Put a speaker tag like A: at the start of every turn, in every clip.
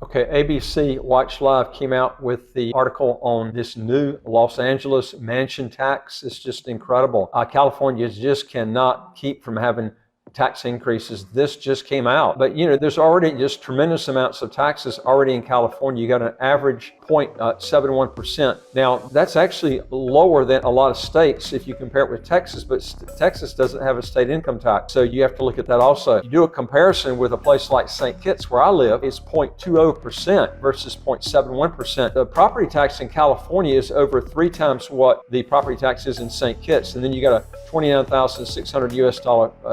A: Okay, ABC Watch Live came out with the article on this new Los Angeles mansion tax. It's just incredible. California just cannot keep from having tax increases. This just came out. But there's already just tremendous amounts of taxes already in California. You got an average 0.71%. Now, that's actually lower than a lot of states if you compare it with Texas, but Texas doesn't have a state income tax. So you have to look at that also. You do a comparison with a place like St. Kitts where I live, it's 0.20% versus 0.71%. The property tax in California is over 3 times what the property tax is in St. Kitts. And then you got a $29,600 US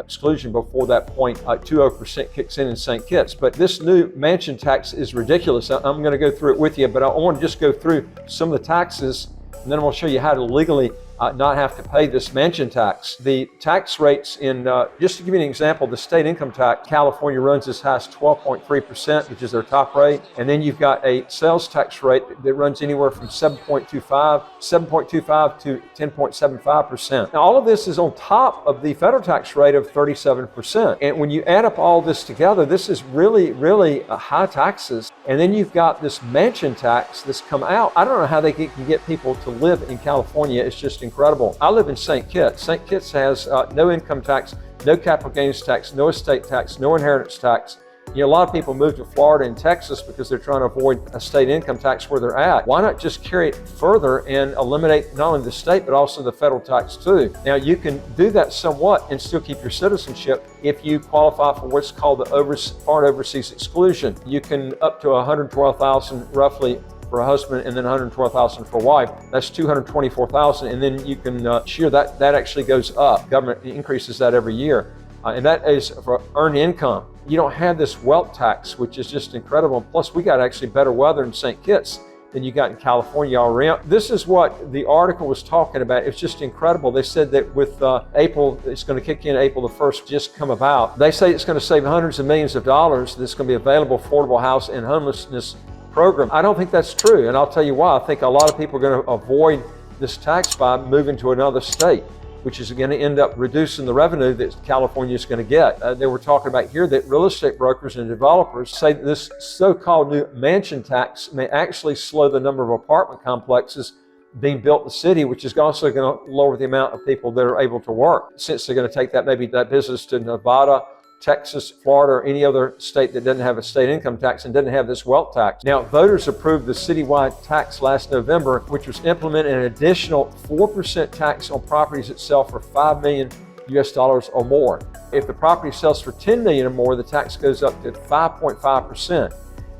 A: exclusion before that 0.20% kicks in St. Kitts. But this new mansion tax is ridiculous. I'm going to go through it with you, but I want to just go through some of the taxes, and then I'm going to show you how to legally not have to pay this mansion tax. The tax rates in, just to give you an example, the state income tax, California runs as high as 12.3%, which is their top rate. And then you've got a sales tax rate that runs anywhere from 7.25 to 10.75%. Now, all of this is on top of the federal tax rate of 37%. And when you add up all this together, this is really, really high taxes. And then you've got this mansion tax that's come out. I don't know how they can get people to live in California. It's just incredible. I live in St. Kitts. St. Kitts has no income tax, no capital gains tax, no estate tax, no inheritance tax. A lot of people move to Florida and Texas because they're trying to avoid a state income tax where they're at. Why not just carry it further and eliminate not only the state, but also the federal tax too? Now, you can do that somewhat and still keep your citizenship if you qualify for what's called the foreign overseas exclusion. You can up to $112,000 roughly for a husband, and then $112,000 for a wife. That's $224,000, and then you can share that. That actually goes up. Government increases that every year, and that is for earned income. You don't have this wealth tax, which is just incredible. Plus, we got actually better weather in St. Kitts than you got in California already. This is what the article was talking about. It's just incredible. They said that with April, it's going to kick in April the 1st, just come about. They say it's going to save hundreds of millions of dollars that's going to be available for affordable house and homelessness program. I don't think that's true, and I'll tell you why. I think a lot of people are going to avoid this tax by moving to another state, which is going to end up reducing the revenue that California is going to get. They were talking about here that real estate brokers and developers say that this so-called new mansion tax may actually slow the number of apartment complexes being built in the city, which is also going to lower the amount of people that are able to work, since they're going to take that business to Nevada, Texas, Florida, or any other state that doesn't have a state income tax and doesn't have this wealth tax. Now, voters approved the citywide tax last November, which was implementing an additional 4% tax on properties that sell for $5 million US or more. If the property sells for $10 million or more, the tax goes up to 5.5%.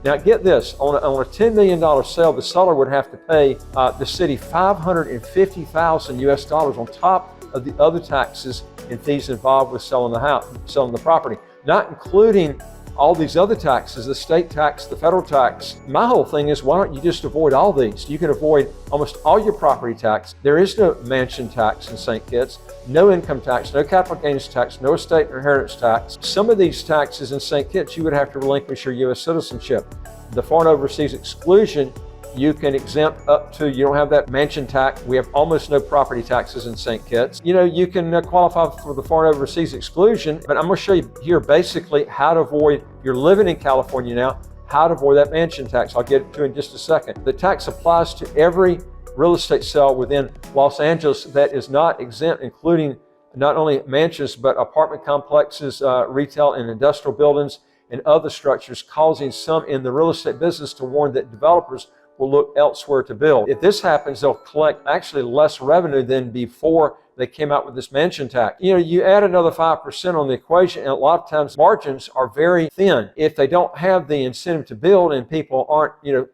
A: Now, get this, on a $10 million sale, the seller would have to pay the city $550,000 US on top of the other taxes and fees involved with selling the property, not including all these other taxes, the state tax, the federal tax. My whole thing is, why don't you just avoid all these? You can avoid almost all your property tax. There is no mansion tax in St. Kitts, no income tax, no capital gains tax, no estate or inheritance tax. Some of these taxes in St. Kitts, you would have to relinquish your U.S. citizenship. The foreign overseas exclusion, you can exempt up to, you don't have that mansion tax. We have almost no property taxes in St. Kitts. You can qualify for the foreign overseas exclusion, but I'm going to show you here basically how to avoid, you're living in California now, how to avoid that mansion tax. I'll get to it in just a second. The tax applies to every real estate sale within Los Angeles that is not exempt, including not only mansions, but apartment complexes, retail and industrial buildings, and other structures, causing some in the real estate business to warn that developers will look elsewhere to build. If this happens, they'll collect actually less revenue than before they came out with this mansion tax. You add another 5% on the equation, and a lot of times margins are very thin. If they don't have the incentive to build and people aren't,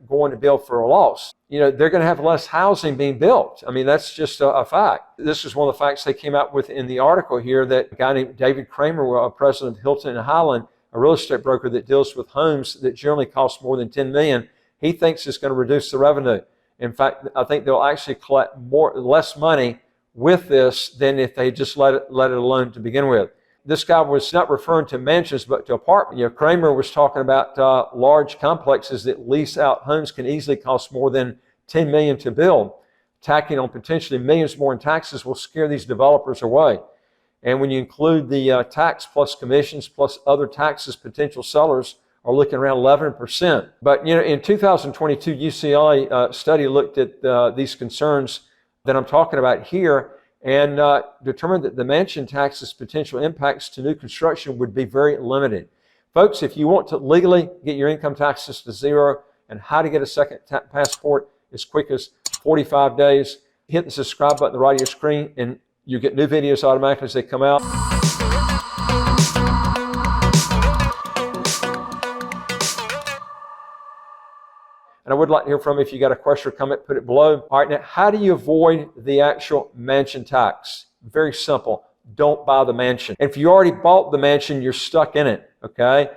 A: going to build for a loss, they're going to have less housing being built. I mean, that's just a fact. This is one of the facts they came out with in the article here, that a guy named David Kramer, president of Hilton and Highland, a real estate broker that deals with homes that generally cost more than $10 million, he thinks it's going to reduce the revenue. In fact, I think they'll actually collect less money with this than if they just let it alone to begin with. This guy was not referring to mansions, but to apartments. Kramer was talking about large complexes that lease out homes can easily cost more than $10 million to build. Tacking on potentially millions more in taxes will scare these developers away. And when you include the tax plus commissions plus other taxes, potential sellers are looking around 11%. But in 2022, UCLA study looked at these concerns that I'm talking about here and determined that the mansion tax's potential impacts to new construction would be very limited. Folks, if you want to legally get your income taxes to zero and how to get a second passport as quick as 45 days, hit the subscribe button on the right of your screen and you get new videos automatically as they come out. And I would like to hear from you. If you got a question or comment, put it below. All right, now, how do you avoid the actual mansion tax? Very simple. Don't buy the mansion. And if you already bought the mansion, you're stuck in it, okay?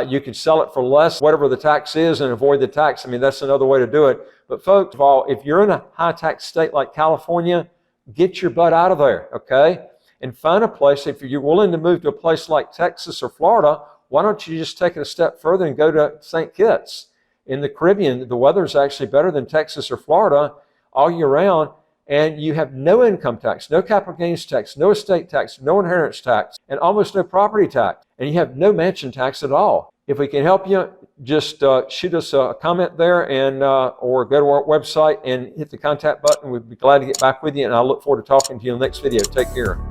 A: You can sell it for less, whatever the tax is, and avoid the tax. I mean, that's another way to do it. But folks, of all, if you're in a high-tax state like California, get your butt out of there, okay? And find a place. If you're willing to move to a place like Texas or Florida, why don't you just take it a step further and go to St. Kitts? In the Caribbean, the weather is actually better than Texas or Florida all year round, and you have no income tax, no capital gains tax, no estate tax, no inheritance tax, and almost no property tax. And you have no mansion tax at all. If we can help you, just shoot us a comment there and or go to our website and hit the contact button. We'd be glad to get back with you, and I look forward to talking to you in the next video. Take care.